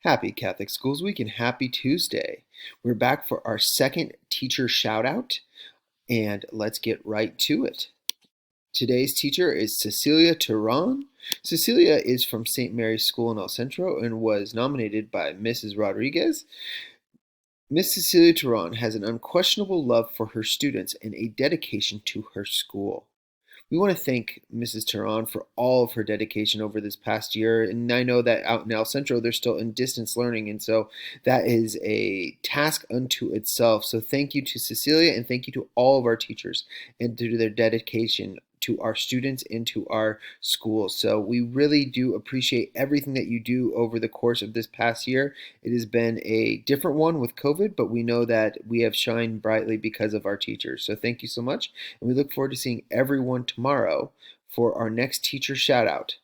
Happy Catholic Schools Week and happy Tuesday. We're back for our second teacher shout out, and let's get right to it. Today's teacher is Cecilia Turan. Cecilia is from St. Mary's School in El Centro and was nominated by Mrs. Rodriguez. Miss Cecilia Turan has an unquestionable love for her students and a dedication to her school. We want to thank Mrs. Turan for all of her dedication over this past year. And I know that out in El Centro, they're still in distance learning. And so that is a task unto itself. So thank you to Cecilia and thank you to all of our teachers and to their dedication to our students and to our schools. So we really do appreciate everything that you do over the course of this past year. It has been a different one with COVID, but we know that we have shined brightly because of our teachers. So thank you so much. And we look forward to seeing everyone tomorrow for our next teacher shout out.